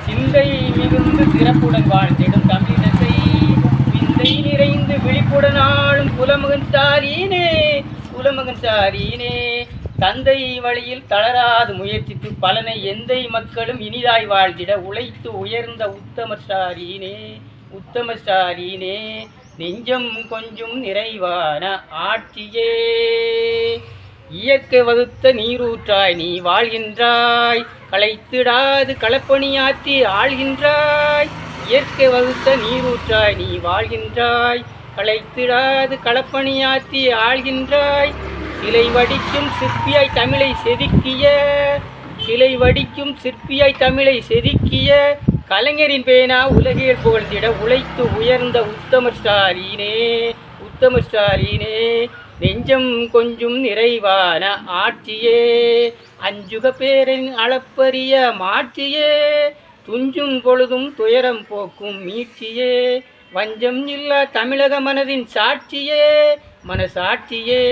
சிந்தை மிகுந்து சிறப்புடன் வாழ்ந்திடும் தமிழினத்தை விந்தை நிறைந்து விழிப்புடன் ஆளும் குலமகன் ஸ்டாலினே, குலமகன் ஸ்டாலினே. தந்தை வழியில் தளராது முயற்சித்து பலனை எந்தை மக்களும் இனிதாய் வாழ்ந்திட உழைத்து உயர்ந்த உத்தம ஸ்டாலினே, உத்தம ஸ்டாலினே. நெஞ்சம் கொஞ்சம் நிறைவான ஆட்சியே, இயற்கை வகுத்த நீரூற்றாய் நீ வாழ்கின்றாய், களைத்திடாது களப்பணியாற்றி ஆள்கின்றாய். இயற்கை வகுத்த நீரூற்றாய் நீ வாழ்கின்றாய், களைத்திடாது களப்பணியாற்றி ஆள்கின்றாய். சிலை வடிக்கும் சிற்பியாய் தமிழை செதுக்கிய, சிலை வடிக்கும் சிற்பியாய் தமிழை செதுக்கிய கலைஞரின் பேனா உலகில் புகழ்ந்திட உழைத்து உயர்ந்த உத்தம ஸ்டாலினே, உத்தம ஸ்டாலினே. நெஞ்சம் கொஞ்சம் நிறைவான ஆட்சியே, அஞ்சுக பேரின் அளப்பரிய மாட்சியே, துஞ்சும் பொழுதும் துயரம் போக்கும் மீட்சியே, வஞ்சம் இல்லா தமிழக மனதின் சாட்சியே, மனசாட்சியே.